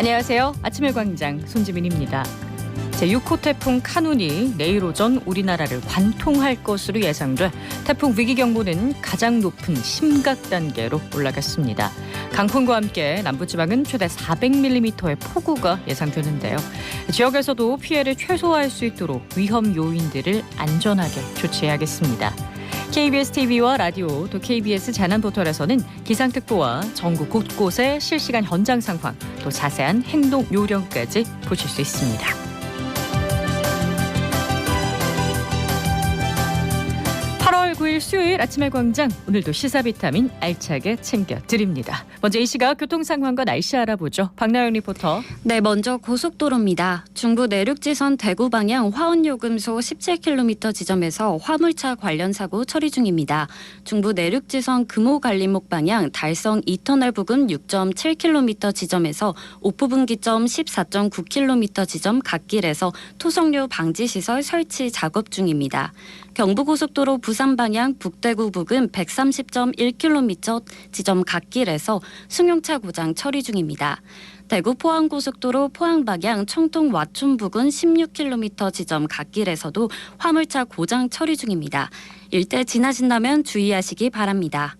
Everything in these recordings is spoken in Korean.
안녕하세요. 아침의 광장 손지민입니다. 제6호 태풍 카눈이 내일 오전 우리나라를 관통할 것으로 예상돼 태풍 위기경보는 가장 높은 심각 단계로 올라갔습니다. 강풍과 함께 남부지방은 최대 400mm의 폭우가 예상되는데요. 지역에서도 피해를 최소화할 수 있도록 위험 요인들을 안전하게 조치해야겠습니다. KBS TV와 라디오 또 KBS 재난포털에서는 기상특보와 전국 곳곳의 실시간 현장 상황 또 자세한 행동 요령까지 보실 수 있습니다. 8월 9일 수요일 아침의 광장, 오늘도 시사비타민 알차게 챙겨드립니다. 먼저 이 시각 교통 상황과 날씨 알아보죠. 박나영 리포터. 네, 먼저 고속도로입니다. 중부 내륙지선 대구 방향 화원요금소 17km 지점에서 화물차 관련 사고 처리 중입니다. 중부 내륙지선 금호갈림목 방향 달성 2터널 부근 6.7km 지점에서 오프분기점 14.9km 지점 갓길에서 토속류 방지시설 설치 작업 중입니다. 경부고속도로 부산 방향 북대구 부근 130.1km 지점 갓길에서 승용차 고장 처리 중입니다. 대구 포항고속도로 포항 방향 청통 와촌 부근 16km 지점 갓길에서도 화물차 고장 처리 중입니다. 일대 지나신다면 주의하시기 바랍니다.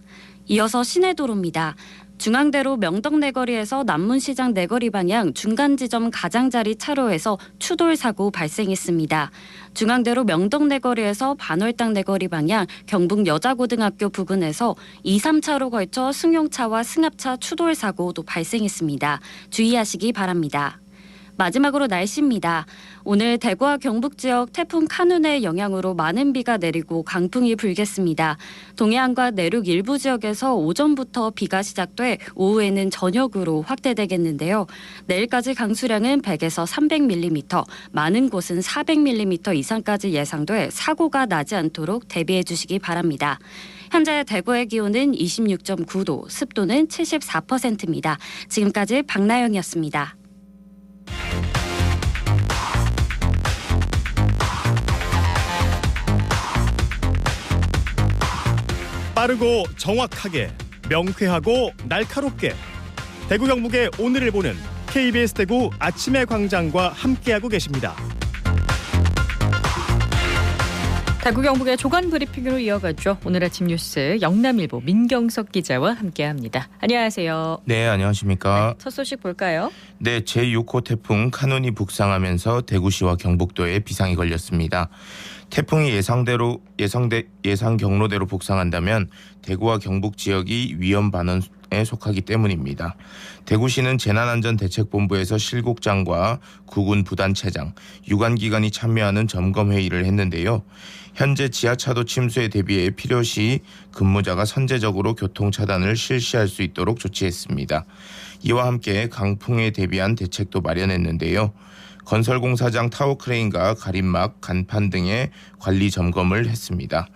이어서 시내도로입니다. 중앙대로 명덕내거리에서 남문시장 내거리 방향 중간지점 가장자리 차로에서 추돌 사고 발생했습니다. 중앙대로 명덕내거리에서 반월당 내거리 방향 경북 여자고등학교 부근에서 2, 3차로 걸쳐 승용차와 승합차 추돌 사고도 발생했습니다. 주의하시기 바랍니다. 마지막으로 날씨입니다. 오늘 대구와 경북 지역 태풍 카눈의 영향으로 많은 비가 내리고 강풍이 불겠습니다. 동해안과 내륙 일부 지역에서 오전부터 비가 시작돼 오후에는 전역으로 확대되겠는데요. 내일까지 강수량은 100에서 300mm, 많은 곳은 400mm 이상까지 예상돼 사고가 나지 않도록 대비해 주시기 바랍니다. 현재 대구의 기온은 26.9도, 습도는 74%입니다. 지금까지 박나영이었습니다. 빠르고 정확하게, 명쾌하고 날카롭게 대구 경북의 오늘을 보는 KBS 대구 아침의 광장과 함께하고 계십니다. 대구 경북의 조간 브리핑으로 이어가죠. 오늘 아침 뉴스 영남일보 민경석 기자와 함께합니다. 안녕하세요. 네, 안녕하십니까. 첫 소식 볼까요? 네, 제6호 태풍 카눈이 북상하면서 대구시와 경북도에 비상이 걸렸습니다. 태풍이 예상 경로대로 북상한다면 대구와 경북 지역이 위험 반원에 속하기 때문입니다. 대구시는 재난안전대책본부에서 실국장과 구군 부단체장, 유관기관이 참여하는 점검회의를 했는데요. 현재 지하차도 침수에 대비해 필요시 근무자가 선제적으로 교통차단을 실시할 수 있도록 조치했습니다. 이와 함께 강풍에 대비한 대책도 마련했는데요. 건설공사장 타워크레인과 가림막, 간판 등의 관리 점검을 했습니다.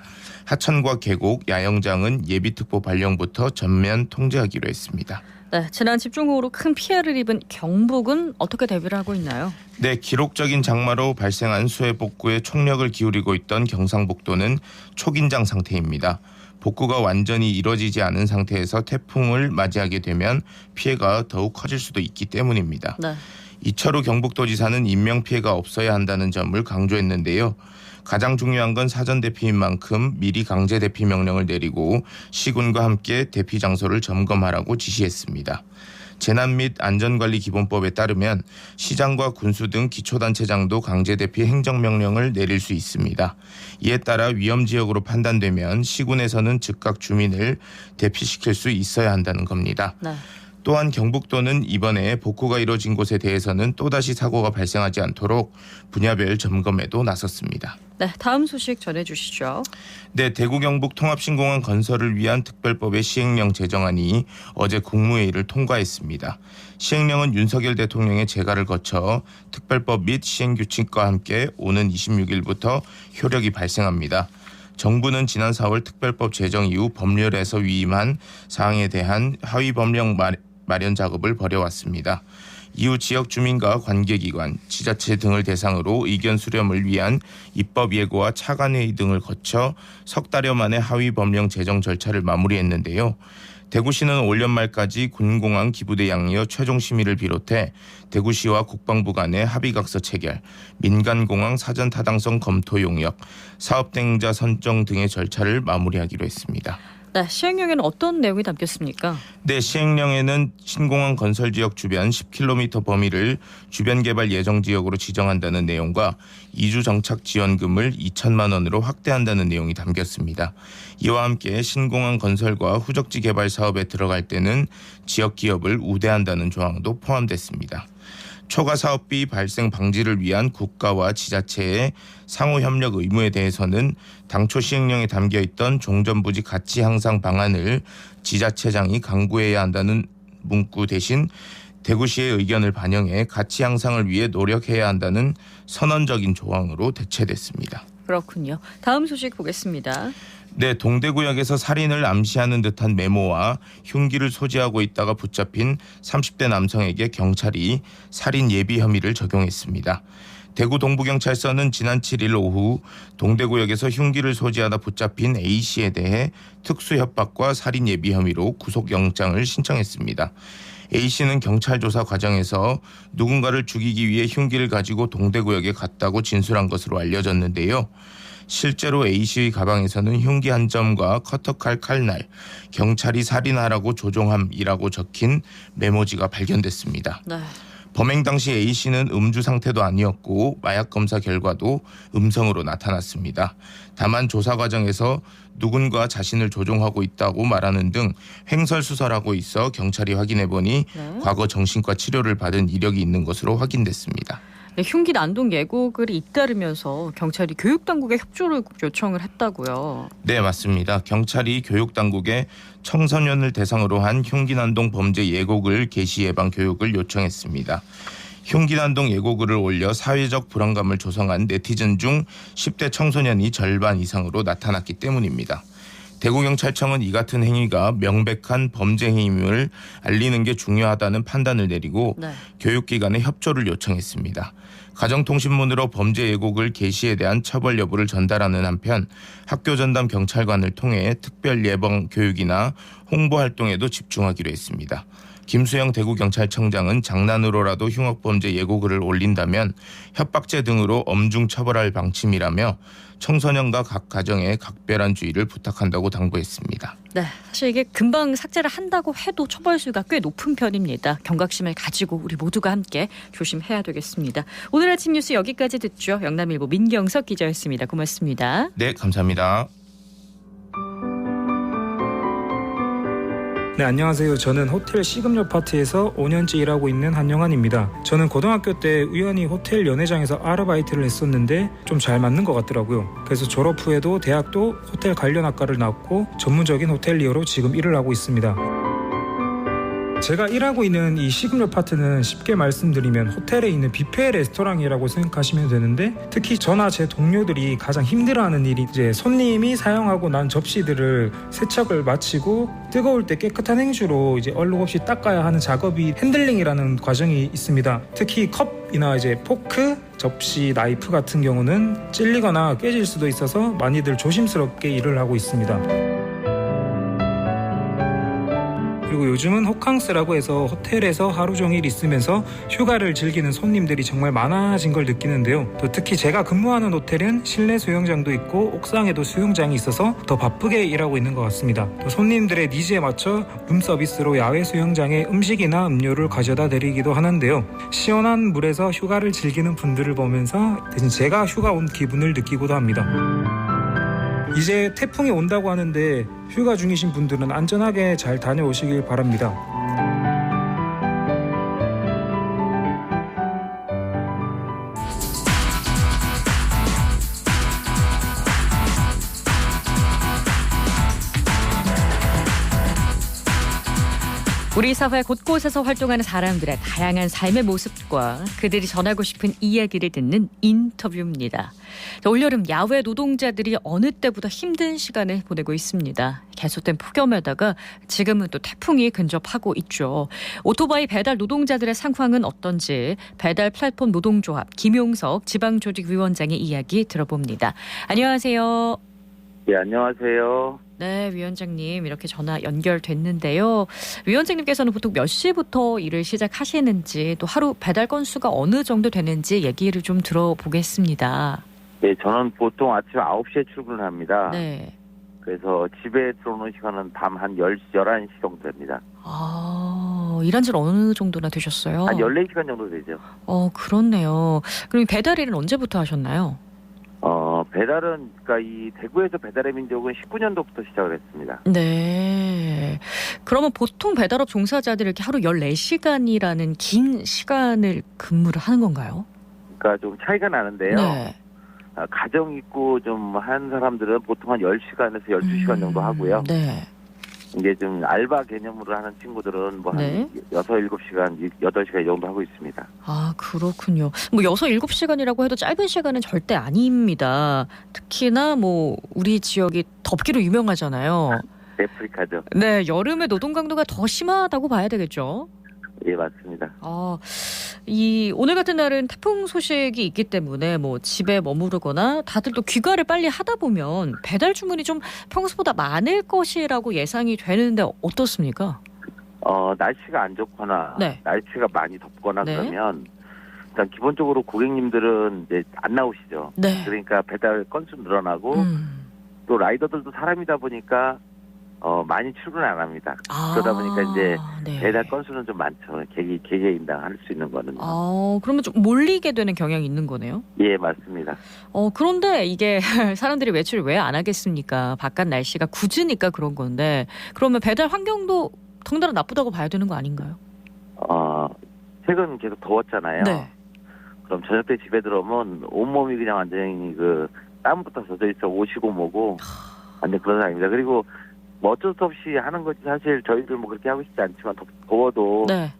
하천과 계곡, 야영장은 예비특보 발령부터 전면 통제하기로 했습니다. 네, 지난 집중호우로 큰 피해를 입은 경북은 어떻게 대비를 하고 있나요? 네, 기록적인 장마로 발생한 수해 복구에 총력을 기울이고 있던 경상북도는 초긴장 상태입니다. 복구가 완전히 이뤄지지 않은 상태에서 태풍을 맞이하게 되면 피해가 더욱 커질 수도 있기 때문입니다. 네. 이철우 경북도지사는 인명피해가 없어야 한다는 점을 강조했는데요. 가장 중요한 건 사전 대피인 만큼 미리 강제 대피 명령을 내리고 시군과 함께 대피 장소를 점검하라고 지시했습니다. 재난 및 안전관리기본법에 따르면 시장과 군수 등 기초단체장도 강제 대피 행정명령을 내릴 수 있습니다. 이에 따라 위험지역으로 판단되면 시군에서는 즉각 주민을 대피시킬 수 있어야 한다는 겁니다. 네. 또한 경북도는 이번에 복구가 이뤄진 곳에 대해서는 또다시 사고가 발생하지 않도록 분야별 점검에도 나섰습니다. 네, 다음 소식 전해주시죠. 네, 대구 경북 통합신공항 건설을 위한 특별법의 시행령 제정안이 어제 국무회의를 통과했습니다. 시행령은 윤석열 대통령의 재가를 거쳐 특별법 및 시행규칙과 함께 오는 26일부터 효력이 발생합니다. 정부는 지난 4월 특별법 제정 이후 법률에서 위임한 사항에 대한 하위 법령 마련 작업을 벌여왔습니다. 이후 지역 주민과 관계기관, 지자체 등을 대상으로 의견 수렴을 위한 입법 예고와 차관회의 등을 거쳐 석 달여 만에 하위 법령 제정 절차를 마무리했는데요. 대구시는 올 연말까지 군공항 기부대 양리어 최종 심의를 비롯해 대구시와 국방부 간의 합의각서 체결, 민간공항 사전 타당성 검토 용역, 사업대행자 선정 등의 절차를 마무리하기로 했습니다. 네, 시행령에는 어떤 내용이 담겼습니까? 네, 시행령에는 신공항 건설 지역 주변 10km 범위를 주변 개발 예정 지역으로 지정한다는 내용과 이주 정착 지원금을 2천만 원으로 확대한다는 내용이 담겼습니다. 이와 함께 신공항 건설과 후적지 개발 사업에 들어갈 때는 지역 기업을 우대한다는 조항도 포함됐습니다. 초과 사업비 발생 방지를 위한 국가와 지자체의 상호 협력 의무에 대해서는 당초 시행령에 담겨 있던 종전부지 가치 향상 방안을 지자체장이 강구해야 한다는 문구 대신 대구시의 의견을 반영해 가치 향상을 위해 노력해야 한다는 선언적인 조항으로 대체됐습니다. 그렇군요. 다음 소식 보겠습니다. 네, 동대구역에서 살인을 암시하는 듯한 메모와 흉기를 소지하고 있다가 붙잡힌 30대 남성에게 경찰이 살인 예비 혐의를 적용했습니다. 대구 동부경찰서는 지난 7일 오후 동대구역에서 흉기를 소지하다 붙잡힌 A씨에 대해 특수협박과 살인 예비 혐의로 구속영장을 신청했습니다. A씨는 경찰 조사 과정에서 누군가를 죽이기 위해 흉기를 가지고 동대구역에 갔다고 진술한 것으로 알려졌는데요. 실제로 A씨의 가방에서는 흉기 한 점과 커터칼 칼날, 경찰이 살인하라고 조종함이라고 적힌 메모지가 발견됐습니다. 네. 범행 당시 A씨는 음주 상태도 아니었고 마약 검사 결과도 음성으로 나타났습니다. 다만 조사 과정에서 누군가 자신을 조종하고 있다고 말하는 등 횡설수설하고 있어 경찰이 확인해보니 네. 과거 정신과 치료를 받은 이력이 있는 것으로 확인됐습니다. 네, 흉기 난동 예고글이 잇따르면서 경찰이 교육당국에 협조를 요청을 했다고요. 네, 맞습니다. 경찰이 교육당국에 청소년을 대상으로 한 흉기난동 범죄 예고글 게시 예방 교육을 요청했습니다. 흉기난동 예고글을 올려 사회적 불안감을 조성한 네티즌 중 10대 청소년이 절반 이상으로 나타났기 때문입니다. 대구경찰청은 이 같은 행위가 명백한 범죄 행위임을 알리는 게 중요하다는 판단을 내리고 네. 교육기관에 협조를 요청했습니다. 가정통신문으로 범죄 예고글 게시에 대한 처벌 여부를 전달하는 한편 학교 전담 경찰관을 통해 특별 예방 교육이나 홍보 활동에도 집중하기로 했습니다. 김수영 대구경찰청장은 장난으로라도 흉악범죄 예고글을 올린다면 협박죄 등으로 엄중 처벌할 방침이라며 청소년과 각 가정에 각별한 주의를 부탁한다고 당부했습니다. 네, 사실 이게 금방 삭제를 한다고 해도 처벌수가 꽤 높은 편입니다. 경각심을 가지고 우리 모두가 함께 조심해야 되겠습니다. 오늘 아침 뉴스 여기까지 듣죠. 영남일보 민경석 기자였습니다. 고맙습니다. 네, 감사합니다. 네, 안녕하세요. 저는 호텔 시금요 파트에서 5년째 일하고 있는 한영환입니다. 저는 고등학교 때 우연히 호텔 연회장에서 아르바이트를 했었는데 좀 잘 맞는 것 같더라고요. 그래서 졸업 후에도 대학도 호텔 관련 학과를 나왔고 전문적인 호텔리어로 지금 일을 하고 있습니다. 제가 일하고 있는 이 시금요 파트는 쉽게 말씀드리면 호텔에 있는 뷔페 레스토랑이라고 생각하시면 되는데, 특히 저나 제 동료들이 가장 힘들어하는 일이 이제 손님이 사용하고 난 접시들을 세척을 마치고 뜨거울 때 깨끗한 행주로 이제 얼룩 없이 닦아야 하는 작업이 핸들링이라는 과정이 있습니다. 특히 컵이나 이제 포크, 접시, 나이프 같은 경우는 찔리거나 깨질 수도 있어서 많이들 조심스럽게 일을 하고 있습니다. 그리고 요즘은 호캉스라고 해서 호텔에서 하루 종일 있으면서 휴가를 즐기는 손님들이 정말 많아진 걸 느끼는데요. 또 특히 제가 근무하는 호텔은 실내 수영장도 있고 옥상에도 수영장이 있어서 더 바쁘게 일하고 있는 것 같습니다. 또 손님들의 니즈에 맞춰 룸서비스로 야외 수영장에 음식이나 음료를 가져다 드리기도 하는데요. 시원한 물에서 휴가를 즐기는 분들을 보면서 대신 제가 휴가 온 기분을 느끼기도 합니다. 이제 태풍이 온다고 하는데 휴가 중이신 분들은 안전하게 잘 다녀오시길 바랍니다. 우리 사회 곳곳에서 활동하는 사람들의 다양한 삶의 모습과 그들이 전하고 싶은 이야기를 듣는 인터뷰입니다. 올여름 야외 노동자들이 어느 때보다 힘든 시간을 보내고 있습니다. 계속된 폭염에다가 지금은 또 태풍이 근접하고 있죠. 오토바이 배달 노동자들의 상황은 어떤지 배달 플랫폼 노동조합 김용석 지방조직위원장의 이야기 들어봅니다. 안녕하세요. 네, 안녕하세요. 네, 위원장님 이렇게 전화 연결됐는데요. 위원장님께서는 보통 몇 시부터 일을 시작하시는지 또 하루 배달 건수가 어느 정도 되는지 얘기를 좀 들어보겠습니다. 네, 저는 보통 아침 9시에 출근을 합니다. 네. 그래서 집에 들어오는 시간은 밤 한 10시, 11시 정도 됩니다. 일한 지 어느 정도나 되셨어요? 한 14시간 정도 되죠. 그렇네요. 그럼 배달 일은 언제부터 하셨나요? 배달은, 그러니까 이 대구에서 배달의 민족은 19년도부터 시작을 했습니다. 네. 그러면 보통 배달업 종사자들이 이렇게 하루 14시간이라는 긴 시간을 근무를 하는 건가요? 그러니까 좀 차이가 나는데요. 네. 가정 있고 좀 한 사람들은 보통 한 10시간에서 12시간 정도 하고요. 네. 이게 좀 알바 개념으로 하는 친구들은 뭐 한 네. 6, 7시간, 8시간 정도 하고 있습니다. 그렇군요. 뭐 6, 7시간이라고 해도 짧은 시간은 절대 아닙니다. 특히나 뭐 우리 지역이 덥기로 유명하잖아요. 아프리카죠. 네, 여름에 노동 강도가 더 심하다고 봐야 되겠죠. 예, 맞습니다. 오늘 같은 날은 태풍 소식이 있기 때문에 뭐 집에 머무르거나 다들 또 귀가를 빨리 하다 보면 배달 주문이 좀 평소보다 많을 것이라고 예상이 되는데 어떻습니까? 날씨가 안 좋거나 네. 날씨가 많이 덥거나 네. 그러면 일단 기본적으로 고객님들은 이제 안 나오시죠. 네. 그러니까 배달 건수 늘어나고 또 라이더들도 사람이다 보니까 많이 출근 안 합니다. 그러다 보니까 이제 네. 배달 건수는 좀 많죠. 개개인당 할 수 있는 거는. 그러면 좀 몰리게 되는 경향이 있는 거네요. 예, 맞습니다. 그런데 이게 사람들이 외출을 왜 안 하겠습니까? 바깥 날씨가 굳으니까 그런 건데 그러면 배달 환경도 덩달아 나쁘다고 봐야 되는 거 아닌가요? 최근 계속 더웠잖아요. 네. 그럼 저녁 때 집에 들어오면 온몸이 그냥 완전히 그 땀부터 젖어 있어 오시고 뭐고 완전 그런 상황입니다. 그리고 뭐 어쩔 수 없이 하는 거지 사실 저희들 뭐 그렇게 하고 싶지 않지만 더워도 네.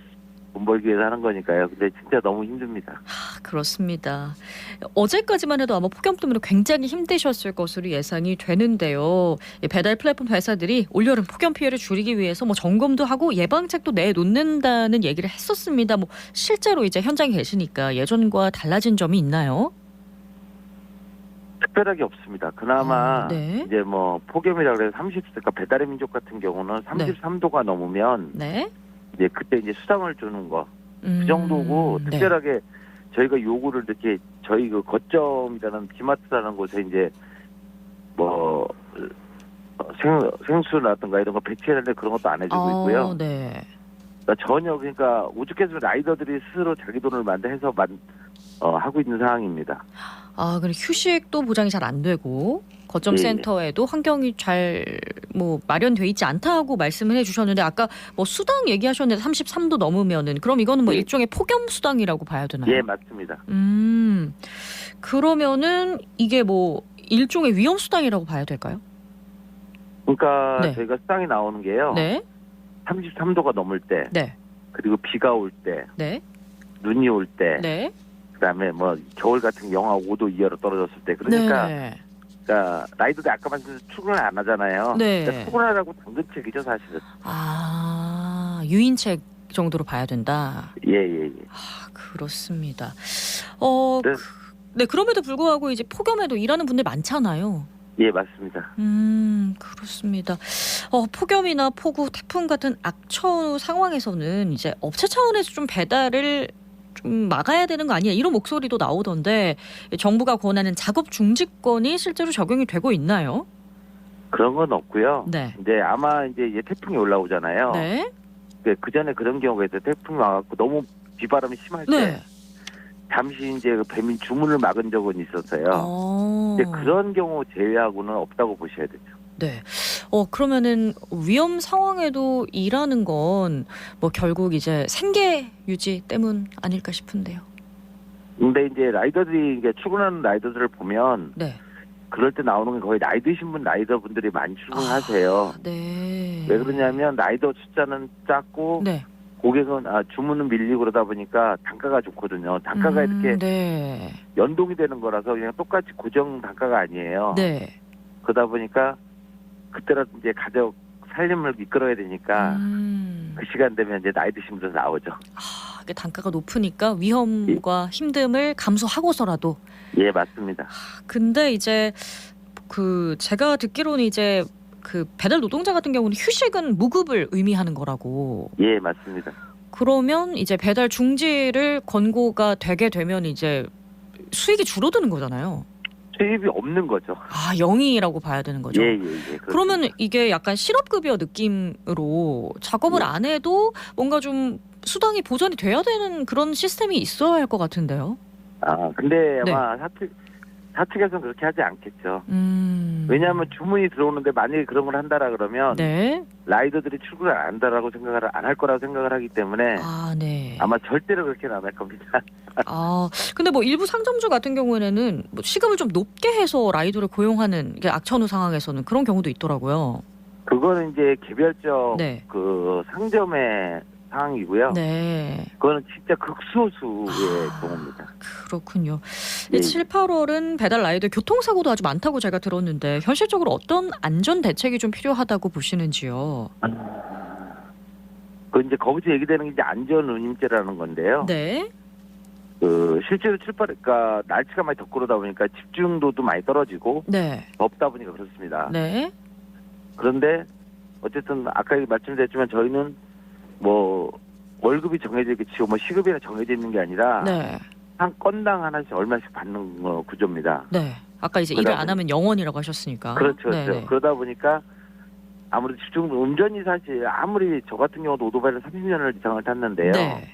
돈 벌기 위해서 하는 거니까요. 근데 진짜 너무 힘듭니다. 그렇습니다. 어제까지만 해도 아마 폭염 때문에 굉장히 힘드셨을 것으로 예상이 되는데요. 배달 플랫폼 회사들이 올여름 폭염 피해를 줄이기 위해서 뭐 점검도 하고 예방책도 내놓는다는 얘기를 했었습니다. 뭐 실제로 이제 현장에 계시니까 예전과 달라진 점이 있나요? 특별하게 없습니다. 그나마 네. 이제 뭐 폭염이라 그래서 30도니까 배달의 민족 같은 경우는 33도가 넘으면 네. 이제 그때 이제 수당을 주는 거 그 정도고 네. 특별하게 저희가 요구를 이렇게 저희 그 거점이라는 비마트라는 곳에 이제 뭐 생수라든가 이런 거 배치하는데 그런 것도 안 해주고 있고요. 네. 그러니까 전혀 그러니까 오죽했으면 라이더들이 스스로 자기 돈을 해서 하고 있는 상황입니다. 그리고 휴식도 보장이 잘 안 되고 거점 네. 센터에도 환경이 잘 뭐 마련돼 있지 않다고 말씀을 해주셨는데 아까 뭐 수당 얘기하셨는데 33도 넘으면은 그럼 이거는 뭐 네. 일종의 폭염 수당이라고 봐야 되나요? 예, 맞습니다. 그러면은 이게 뭐 일종의 위험 수당이라고 봐야 될까요? 그러니까 네. 저희가 수당이 나오는 게요. 네, 33도가 넘을 때, 네, 그리고 비가 올 때, 네, 눈이 올 때, 네. 그다음에 뭐 겨울 같은 영하 5도 이하로 떨어졌을 때, 그러니까, 네. 그러니까 라이더들 아까 말씀드린 출근을 안 하잖아요. 네. 그러니까 출근하라고 당근책이죠, 사실은. 유인책 정도로 봐야 된다. 예. 그렇습니다. 네. 네, 그럼에도 불구하고 이제 폭염에도 일하는 분들 많잖아요. 예, 맞습니다. 그렇습니다. 폭염이나 폭우, 태풍 같은 악천후 상황에서는 이제 업체 차원에서 좀 배달을 좀 막아야 되는 거 아니야 이런 목소리도 나오던데 정부가 권하는 작업 중지권이 실제로 적용이 되고 있나요? 그런 건 없고요. 네. 이제 아마 이제 태풍이 올라오잖아요. 네. 그 전에 그런 경우가 있어요. 태풍이 와갖고 너무 비바람이 심할 때 네. 잠시 이제 그 배민 주문을 막은 적은 있었어요. 근데 그런 경우 제외하고는 없다고 보셔야 되죠. 네. 그러면은 위험 상황에도 일하는 건 뭐 결국 이제 생계 유지 때문 아닐까 싶은데요. 근데 이제 라이더들이 이제 출근하는 라이더들을 보면 네. 그럴 때 나오는 게 거의 나이 드신 라이더분들이 많이 출근하세요. 네. 왜 그러냐면 라이더 숫자는 작고 네. 고객은 주문은 밀리고 그러다 보니까 단가가 좋거든요. 단가가 이렇게 네. 연동이 되는 거라서 그냥 똑같이 고정 단가가 아니에요. 네. 그러다 보니까 그때라도 이제 가족 살림을 이끌어야 되니까 그 시간 되면 이제 나이 드신 분들 나오죠. 이게 단가가 높으니까 위험과 힘듦을 감수하고서라도. 예, 맞습니다. 근데 이제 제가 듣기로는 이제 배달 노동자 같은 경우는 휴식은 무급을 의미하는 거라고. 예, 맞습니다. 그러면 이제 배달 중지를 권고가 되게 되면 이제 수익이 줄어드는 거잖아요. 수입이 없는 거죠. 0이라고 봐야 되는 거죠. 예. 그러면 이게 약간 실업급여 느낌으로 작업을 안 해도 뭔가 좀 수당이 보전이 돼야 되는 그런 시스템이 있어야 할 것 같은데요. 근데 아마 사측에서는 그렇게 하지 않겠죠. 왜냐하면 주문이 들어오는데 만약에 그런 걸 한다라 그러면 네. 라이더들이 출근을 안 한다라고 생각을 안 할 거라고 생각을 하기 때문에 네. 아마 절대로 그렇게는 안 할 겁니다. 근데 뭐 일부 상점주 같은 경우에는 뭐 시급을 좀 높게 해서 라이더를 고용하는 이게 악천후 상황에서는 그런 경우도 있더라고요. 그거는 이제 개별적 네. 그 상점의 상황이고요. 네. 그거는 진짜 극소수의 경우입니다. 그렇군요. 예. 7, 8월은 배달 라이더 교통사고도 아주 많다고 제가 들었는데 현실적으로 어떤 안전 대책이 좀 필요하다고 보시는지요? 그 이제 거기서 얘기되는 게 이제 안전운임제라는 건데요. 네. 실제로 그러니까 날씨가 많이 덥고 그러다 보니까 집중도도 많이 떨어지고 네. 덥다 보니까 그렇습니다. 네. 그런데 어쨌든 아까 말씀드렸지만 저희는 뭐 월급이 정해져 있겠지 뭐 시급이나 정해져 있는 게 아니라 네. 한 건당 하나씩 얼마씩 받는 구조입니다. 네. 아까 이제 일을 안 하면 영원이라고 하셨으니까. 그렇죠. 네네. 그러다 보니까 아무래도 운전이 사실 아무리 저 같은 경우도 오토바이를 30년을 이상을 탔는데요. 네.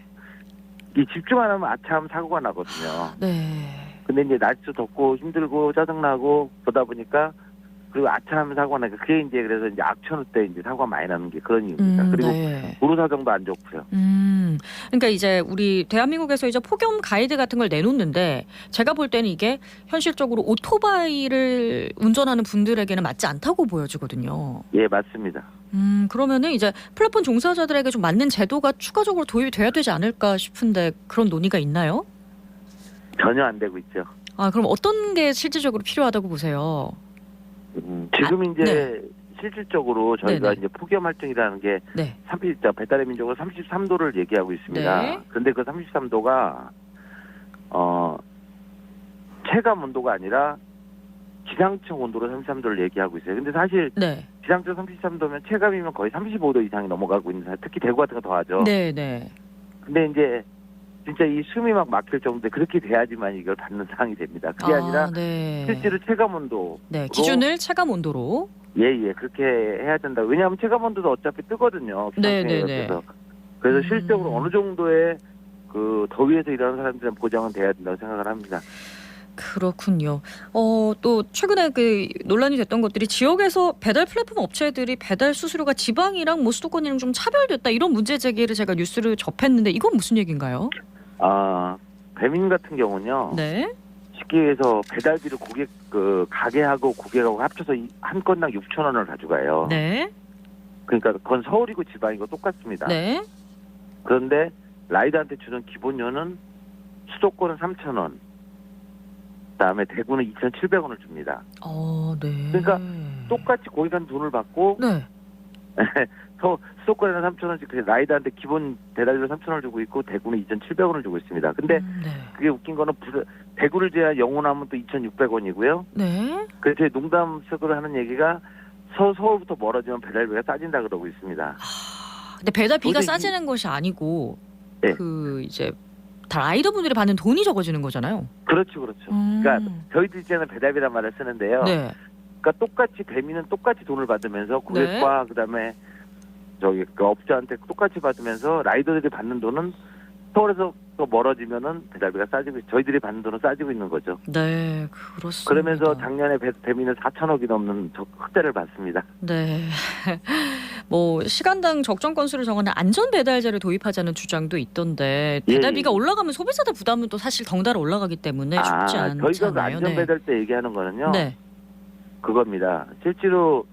이 집중 안 하면 아차하면 사고가 나거든요. 네. 근데 이제 날씨도 덥고 힘들고 짜증나고 그러다 보니까 그리고 아차하면 사고가 나니까 그게 이제 그래서 이제 악천후 때 이제 사고가 많이 나는 게 그런 이유입니다. 그리고 네. 도로 사정도 안 좋고요. 그러니까 이제 우리 대한민국에서 이제 폭염 가이드 같은 걸 내놓는데 제가 볼 때는 이게 현실적으로 오토바이를 운전하는 분들에게는 맞지 않다고 보여지거든요. 예, 맞습니다. 그러면은 이제 플랫폼 종사자들에게 좀 맞는 제도가 추가적으로 도입이 돼야 되지 않을까 싶은데 그런 논의가 있나요? 전혀 안 되고 있죠. 그럼 어떤 게 실질적으로 필요하다고 보세요? 지금 이제 네. 실질적으로 저희가 네네. 이제 폭염 활동이라는 게 네. 배달의 민족으로 33도를 얘기하고 있습니다. 네. 그런데 그 33도가 체감 온도가 아니라 기상청 온도로 33도를 얘기하고 있어요. 근데 사실 네. 기상청 33도면 체감이면 거의 35도 이상이 넘어가고 있는 사람, 특히 대구 같은 거 더하죠. 네, 네. 근데 이제 진짜 이 숨이 막 막힐 정도인데 그렇게 돼야지만 이걸 받는 상황이 됩니다. 그게 아니라 네. 실제로 체감 온도 네, 기준을 체감 온도로. 그렇게 해야 된다. 왜냐하면 체감 온도도 어차피 뜨거든요. 네네네. 그래서 실적으로 어느 정도의 그 더위에서 일하는 사람들은 보장은 돼야 된다고 생각을 합니다. 그렇군요. 또 최근에 그 논란이 됐던 것들이 지역에서 배달 플랫폼 업체들이 배달 수수료가 지방이랑 뭐 수도권이랑 좀 차별됐다 이런 문제 제기를 제가 뉴스를 접했는데 이건 무슨 얘기인가요? 배민 같은 경우는요. 네. 쉽게 해서 배달비를 가게하고 고객하고 합쳐서 한 건당 6,000원을 가져가요. 네. 그러니까 그건 서울이고 지방이고 똑같습니다. 네. 그런데 라이더한테 주는 기본료는 수도권은 3,000원. 그다음에 대구는 2,700원을 줍니다. 네. 그러니까 똑같이 고객한테 돈을 받고 네. 수도권에는 3,000원씩 라이더한테 기본 배달료 3,000원을 주고 있고 대구는 2,700원을 주고 있습니다. 근데 네. 그게 웃긴 거는 대구를 제외한 영호남은 또 2,600원이고요. 네. 그래서 농담식으로 하는 얘기가 서울부터 멀어지면 배달비가 싸진다 그러고 있습니다. 근데 배달비가 도대체 싸지는 것이 아니고 네. 이제 다 라이더분들이 받는 돈이 적어지는 거잖아요. 그렇죠. 그러니까 저희들 이제는 배달비란 말을 쓰는데요. 네. 그러니까 똑같이 배민은 똑같이 돈을 받으면서 고객과 그다음에 그 업자한테 똑같이 받으면서 라이더들이 받는 돈은 서울에서 또 멀어지면은 배달비가 싸지고 저희들이 받는 돈은 싸지고 있는 거죠. 네, 그렇습니다. 그러면서 작년에 배민은 4천억이 넘는 흑자를 봤습니다. 네. 뭐 시간당 적정 건수를 정하는 안전 배달제를 도입하자는 주장도 있던데 배달비가 올라가면 소비자들 부담은 또 사실 덩달아 올라가기 때문에 쉽지 않잖아요. 저희가 그 안전 배달 때 얘기하는 거는요. 네. 그겁니다. 실제로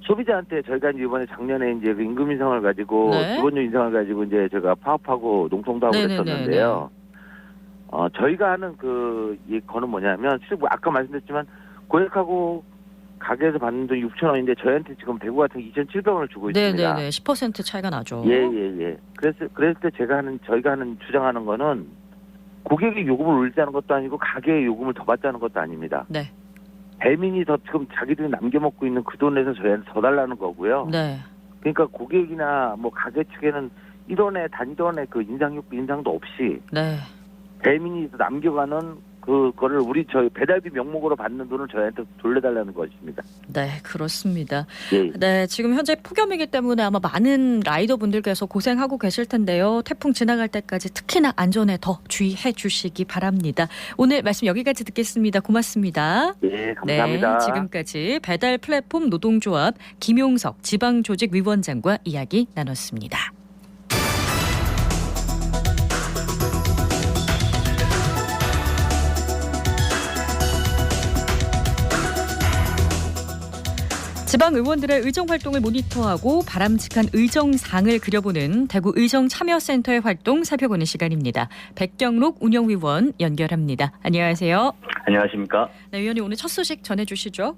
소비자한테 저희가 이번에 작년에 이제 그 임금 인상을 가지고 기본료 인상을 가지고 이제 제가 파업하고 농성도 하고 그랬었는데요. 저희가 하는 거는 뭐냐면 아까 말씀드렸지만 고객하고 가게에서 받는 돈 6,000원인데 저희한테 지금 대구 같은 2,700원을 주고 있습니다. 네네네. 10% 차이가 나죠. 예. 그랬을 때 저희가 주장하는 거는 고객이 요금을 올리자는 것도 아니고 가게의 요금을 더 받자는 것도 아닙니다. 네. 배민이 더 지금 자기들이 남겨먹고 있는 그 돈에서 저희한테 더 달라는 거고요. 네. 그러니까 고객이나 뭐 가게 측에는 1원의 단전의 그 인상도 없이 네. 배민이 남겨가는 그거를 저희 배달비 명목으로 받는 돈을 저희한테 돌려달라는 것입니다. 네, 그렇습니다. 예. 네, 지금 현재 폭염이기 때문에 아마 많은 라이더분들께서 고생하고 계실 텐데요. 태풍 지나갈 때까지 특히나 안전에 더 주의해 주시기 바랍니다. 오늘 말씀 여기까지 듣겠습니다. 고맙습니다. 예, 감사합니다. 네, 지금까지 배달 플랫폼 노동조합 김용석 지방조직위원장과 이야기 나눴습니다. 지방 의원들의 의정 활동을 모니터하고 바람직한 의정상을 그려보는 대구 의정참여센터의 활동 살펴보는 시간입니다. 백경록 운영위원 연결합니다. 안녕하세요. 안녕하십니까. 네, 위원님 오늘 첫 소식 전해주시죠.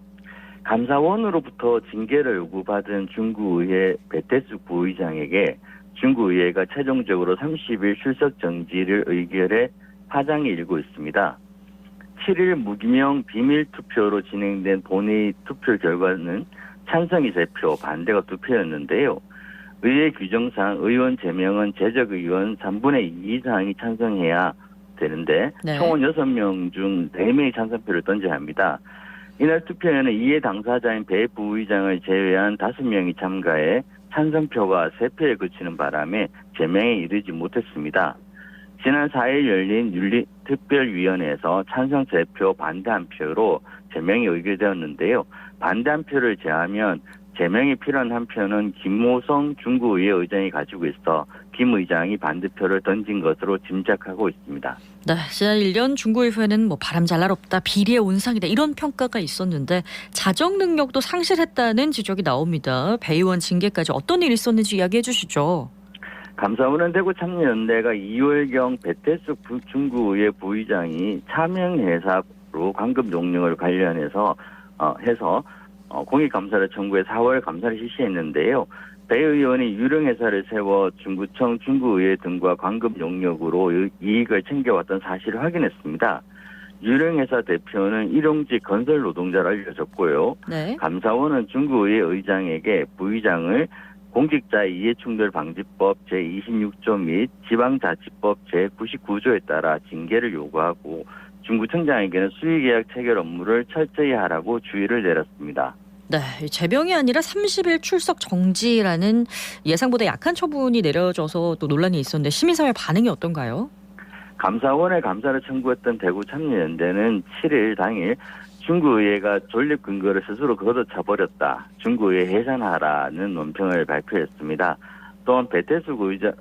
감사원으로부터 징계를 요구받은 중구의회 배태숙 부의장에게 중구의회가 최종적으로 30일 출석 정지를 의결해 파장이 일고 있습니다. 7일 무기명 비밀투표로 진행된 본회의 투표 결과는 찬성이 3표, 반대가 2표였는데요. 의회 규정상 의원 제명은 재적의원 3분의 2 이상이 찬성해야 되는데 네. 총원 6명 중 4명이 찬성표를 던져야 합니다. 이날 투표에는 이해 당사자인 배 부의장을 제외한 5명이 참가해 찬성표가 3표에 그치는 바람에 제명에 이르지 못했습니다. 지난 4일 열린 윤리특별위원회에서 찬성 3표, 반대 1표로 제명이 의결되었는데요. 반대 1표를 제하면 제명이 필요한 1표는 김호성 중구의회 의장이 가지고 있어 김 의장이 반대표를 던진 것으로 짐작하고 있습니다. 네, 지난 1년 중구의회는 바람잘날 없다, 비리의 온상이다 이런 평가가 있었는데 자정 능력도 상실했다는 지적이 나옵니다. 배 의원 징계까지 어떤 일이 있었는지 이야기해 주시죠. 감사원은 대구 참여연대가 2월경 배태숙 중구의회 부의장이 차명회사로 관급 용역을 관련해서 공익감사를 청구해 4월 감사를 실시했는데요. 배 의원이 유령회사를 세워 중구청, 중구의회 등과 관급 용역으로 이익을 챙겨왔던 사실을 확인했습니다. 유령회사 대표는 일용직 건설 노동자로 알려졌고요. 네. 감사원은 중구의회 의장에게 부의장을 공직자의 이해충돌 방지법 제26조 및 지방자치법 제99조에 따라 징계를 요구하고 중구청장에게는 수의계약 체결 업무를 철저히 하라고 주의를 내렸습니다. 네, 제명이 아니라 30일 출석 정지라는 예상보다 약한 처분이 내려져서 또 논란이 있었는데 시민사회 반응이 어떤가요? 감사원에 감사를 청구했던 대구 참여연대는 7일 당일 중구의회가 존립 근거를 스스로 걷어차버렸다. 중구의회 해산하라는 논평을 발표했습니다. 또한 배태숙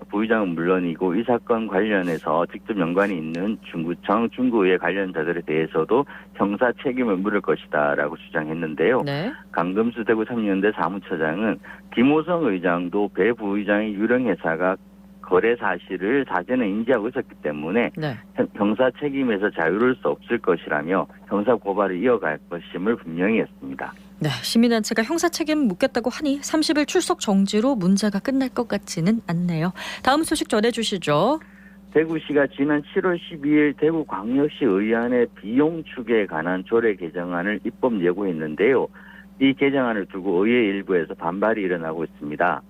부의장은 물론이고 이 사건 관련해서 직접 연관이 있는 중구청, 중구의회 관련자들에 대해서도 형사 책임을 물을 것이다라고 주장했는데요. 네. 강금수 대구 참여연대 사무처장은 김호성 의장도 배 부의장의 유령회사가 거래 사실을 사전에 인지하고 있었기 때문에 네. 형사 책임에서 자유로울 수 없을 것이라며 형사 고발을 이어갈 것임을 분명히 했습니다. 네, 시민단체가 형사 책임 묻겠다고 하니 30일 출석 정지로 문제가 끝날 것 같지는 않네요. 다음 소식 전해주시죠. 대구시가 지난 7월 12일 대구광역시 의안의 비용 축에 관한 조례 개정안을 입법 예고했는데요. 이 개정안을 두고 의회 일부에서 반발이 일어나고 있습니다.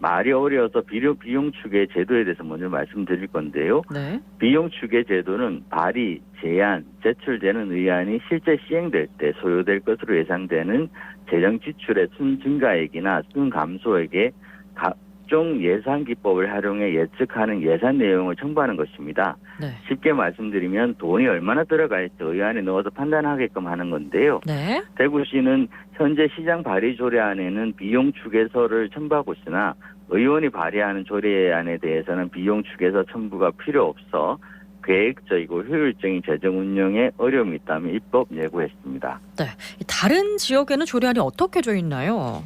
말이 어려워서 비용 추계 제도에 대해서 먼저 말씀드릴 건데요. 네. 비용 추계 제도는 발의, 제안, 제출되는 의안이 실제 시행될 때 소요될 것으로 예상되는 재정 지출의 순 증가액이나 순 감소액에 각종 예산 기법을 활용해 예측하는 예산 내용을 첨부하는 것입니다. 네. 쉽게 말씀드리면 돈이 얼마나 들어갈지 의안에 넣어서 판단하게끔 하는 건데요. 네. 대구시는 현재 시장 발의 조례안에는 비용 추계서를 첨부하고 있으나 의원이 발의하는 조례안에 대해서는 비용 추계서 첨부가 필요 없어 계획적이고 효율적인 재정 운영에 어려움이 있다면 입법 예고했습니다. 네. 다른 지역에는 조례안이 어떻게 돼 있나요?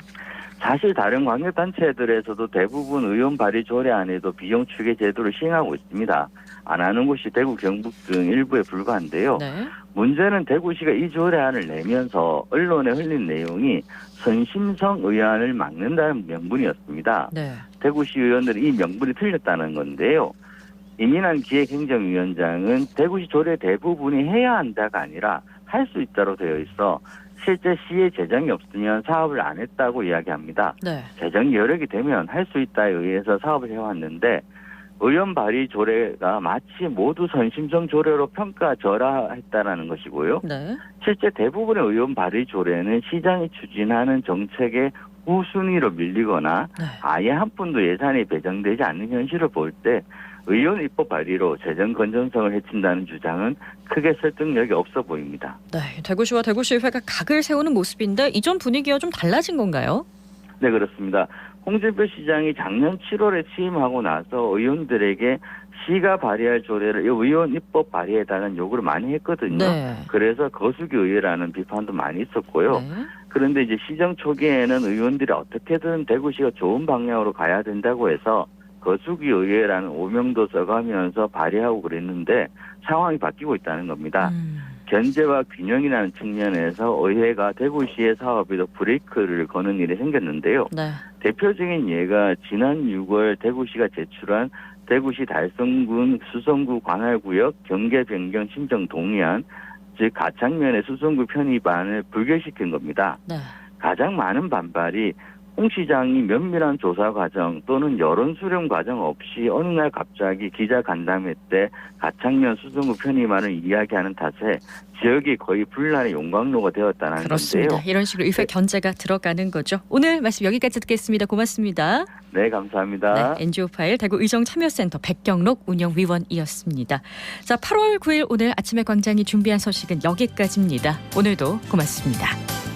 사실 다른 광역단체들에서도 대부분 의원 발의 조례안에도 비용 추계 제도를 시행하고 있습니다. 안 하는 곳이 대구, 경북 등 일부에 불과한데요. 네. 문제는 대구시가 이 조례안을 내면서 언론에 흘린 내용이 선심성 의안을 막는다는 명분이었습니다. 네. 대구시 의원들이 이 명분이 틀렸다는 건데요. 이민환 기획행정위원장은 대구시 조례 대부분이 해야 한다가 아니라 할 수 있도록 되어 있어 실제 시의 재정이 없으면 사업을 안 했다고 이야기합니다. 네. 재정 여력이 되면 할 수 있다에 의해서 사업을 해왔는데 의원 발의 조례가 마치 모두 선심성 조례로 평가절하했다라는 것이고요. 네. 실제 대부분의 의원 발의 조례는 시장이 추진하는 정책의 후순위로 밀리거나 네. 아예 한 푼도 예산이 배정되지 않는 현실을 볼 때 의원 입법 발의로 재정 건전성을 해친다는 주장은 크게 설득력이 없어 보입니다. 네. 대구시와 대구시의회가 각을 세우는 모습인데 이전 분위기와 좀 달라진 건가요? 네, 그렇습니다. 홍준표 시장이 작년 7월에 취임하고 나서 의원들에게 시가 발의할 조례를 의원 입법 발의해달라는 요구를 많이 했거든요. 네. 그래서 거수기 의회라는 비판도 많이 있었고요. 네. 그런데 이제 시정 초기에는 의원들이 어떻게든 대구시가 좋은 방향으로 가야 된다고 해서 거수기 의회라는 오명도 써가면서 발의하고 그랬는데 상황이 바뀌고 있다는 겁니다. 견제와 균형이라는 측면에서 의회가 대구시의 사업에도 브레이크를 거는 일이 생겼는데요. 네. 대표적인 예가 지난 6월 대구시가 제출한 대구시 달성군 수성구 관할구역 경계 변경 신청 동의안, 즉 가창면의 수성구 편입안을 불결시킨 겁니다. 네. 가장 많은 반발이 홍 시장이 면밀한 조사 과정 또는 여론 수렴 과정 없이 어느 날 갑자기 기자 간담회 때 가창면 수성구 편입안을 이야기하는 탓에 지역이 거의 분란의 용광로가 되었다는 그렇습니다. 건데요. 이런 식으로 의회 견제가 들어가는 거죠. 오늘 말씀 여기까지 듣겠습니다. 고맙습니다. 네, 감사합니다. 네, NGO 파일 대구 의정참여센터 백경록 운영위원이었습니다. 자, 8월 9일 오늘 아침에 광장이 준비한 소식은 여기까지입니다. 오늘도 고맙습니다.